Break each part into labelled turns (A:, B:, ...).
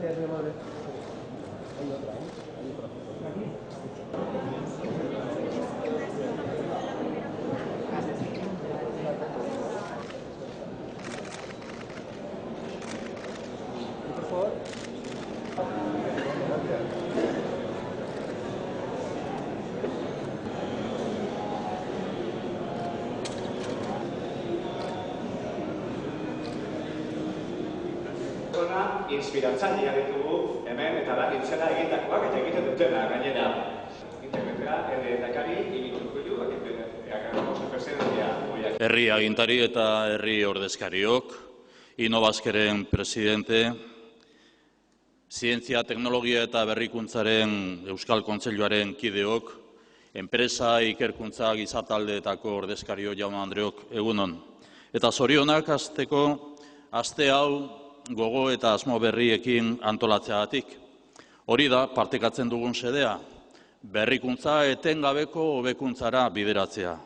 A: Gracias, mi amable. Por favor.
B: Inspiratzaileak ditugu hemen eta lagintzena egindakoak eta egiten dutena gainera. Internetea Lehendakari Iñigo Urkullu, Akarramos presidentea.
C: Herri agintari eta herri ordezkariok, Innobasqueren presidente, Zientzia, Teknologia eta Berrikuntzaren Euskal Kontseiluaren kideok, enpresa, ikerkuntza, gizataldeetako ordezkario jaun Andreok egunon. Eta zorionak hasteko aste hau gogo eta asmo berriekin antolatzeagatik. Hori da partekatzen dugun xedea, berrikuntza etengabeko hobekuntzara bideratzea.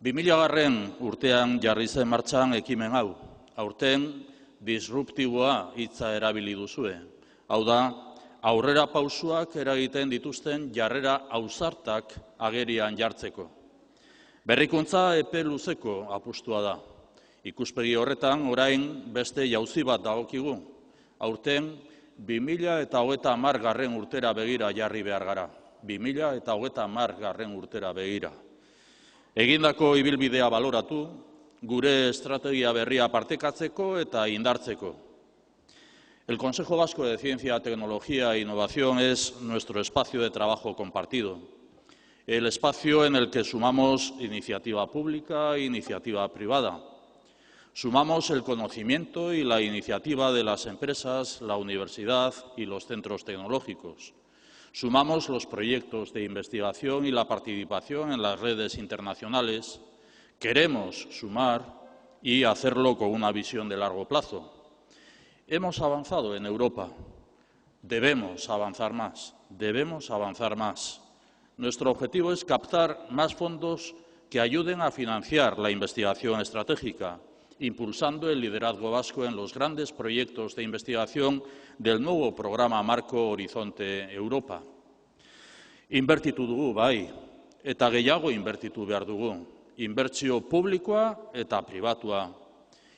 C: 2000 urtean jarri zen martxan ekimen hau. Aurten disruptiboa hitza erabili duzue. Hau da, aurrera pausuak eragiten dituzten jarrera ausartak agerian jartzeko. Berrikuntza epe luzeko apustua da. Ikuspegi horretan, orain beste jauzi bat dagokigu. Aurten, 2030 urtera begira jarri behar gara. 2030 urtera begira. Egindako ibilbidea baloratu, gure estrategia berria partekatzeko eta indartzeko. El Consejo Vasco de Ciencia, Tecnología e Innovación es nuestro espacio de trabajo compartido. El espacio en el que sumamos iniciativa pública e iniciativa privada. Sumamos el conocimiento y la iniciativa de las empresas, la universidad y los centros tecnológicos. Sumamos los proyectos de investigación y la participación en las redes internacionales. Queremos sumar y hacerlo con una visión de largo plazo. Hemos avanzado en Europa. Debemos avanzar más. Debemos avanzar más. Nuestro objetivo es captar más fondos que ayuden a financiar la investigación estratégica, impulsando el liderazgo vasco en los grandes proyectos de investigación del nuevo programa marco Horizonte Europa. Inbertitu dugu bai, eta gehiago inbertitu behar dugu. Inbertsio publikoa eta pribatua.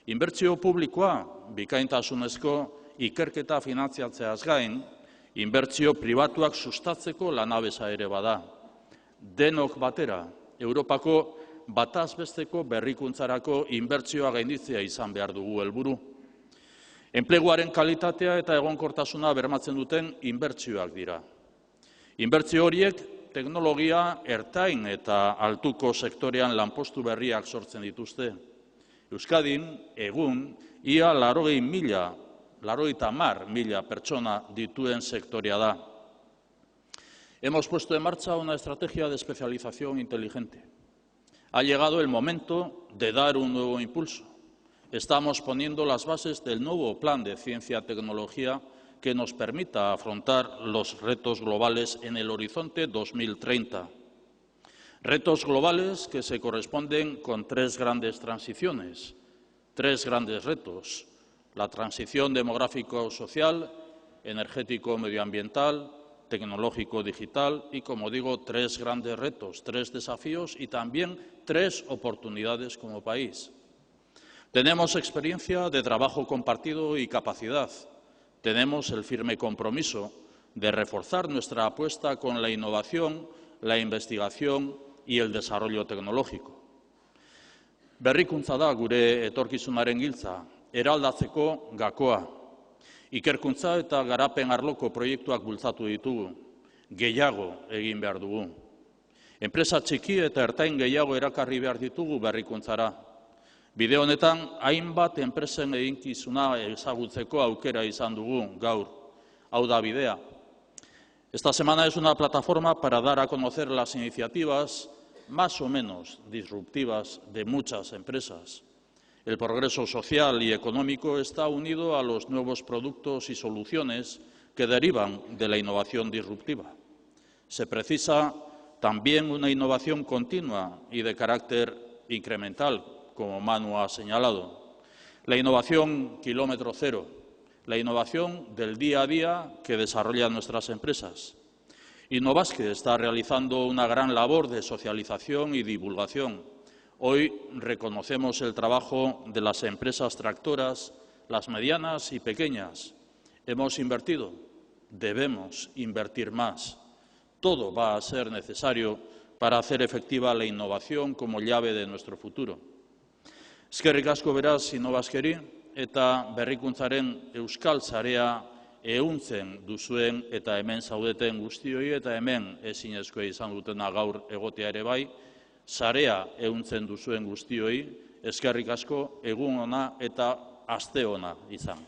C: Inbertsio publikoa bikaintasunezko ikerketa finantziatzeaz gain, inbertsio pribatuak sustatzeko lanabesa ere bada. Denok batera, Europako bataz besteko berrikuntzarako inbertsioa gainditzea izan behar dugu helburu. Enpleguaren kalitatea eta egonkortasuna bermatzen duten inbertsioak dira. Inbertsio horiek teknologia ertain eta altuko sektorean lanpostu berriak sortzen dituzte. Euskadin, egun, ia 80.000 pertsona dituen sektorea da. Hemos puesto en marcha una estrategia de especialización inteligente. Ha llegado el momento de dar un nuevo impulso. Estamos poniendo las bases del nuevo plan de ciencia-tecnología que nos permita afrontar los retos globales en el horizonte 2030. Retos globales que se corresponden con tres grandes transiciones, tres grandes retos: la transición demográfico-social, energético-medioambiental, tecnológico-digital y, como digo, tres grandes retos, tres desafíos y también tres oportunidades como país. Tenemos experiencia de trabajo compartido y capacidad. Tenemos el firme compromiso de reforzar nuestra apuesta con la innovación, la investigación y el desarrollo tecnológico. Berrikuntza da gure etorkizunaren giltza, eraldatzeko gakoa. Ikerkuntza eta garapen arloko proiektuak bultzatu ditugu. Gehiago egin behar dugu. Enpresa txiki eta ertain gehiago erakarri behar ditugu berrikuntzara. Bide honetan, hainbat enpresen eginkizuna ezagutzeko aukera izan dugu gaur. Hau da bidea. Esta semana es una plataforma para dar a conocer las iniciativas más o menos disruptivas de muchas empresas. El progreso social y económico está unido a los nuevos productos y soluciones que derivan de la innovación disruptiva. Se precisa también una innovación continua y de carácter incremental, como Manu ha señalado. La innovación kilómetro cero, la innovación del día a día que desarrollan nuestras empresas. Innovazque está realizando una gran labor de socialización y divulgación. Hoy reconocemos el trabajo de las empresas tractoras, las medianas y pequeñas. Hemos invertido, debemos invertir más. Todo va a ser necesario para hacer efectiva la innovación como llave de nuestro futuro. Eskerrik asko beraz Innobazkeri eta berrikuntzaren euskal sarea ehuntzen duzuen eta hemen zaudeten guztioi eta hemen ezinezkoa izan dutena gaur egotea ere bai, sarea ehuntzen duzuen guztioi, eskerrik asko, egun ona eta aste ona izan.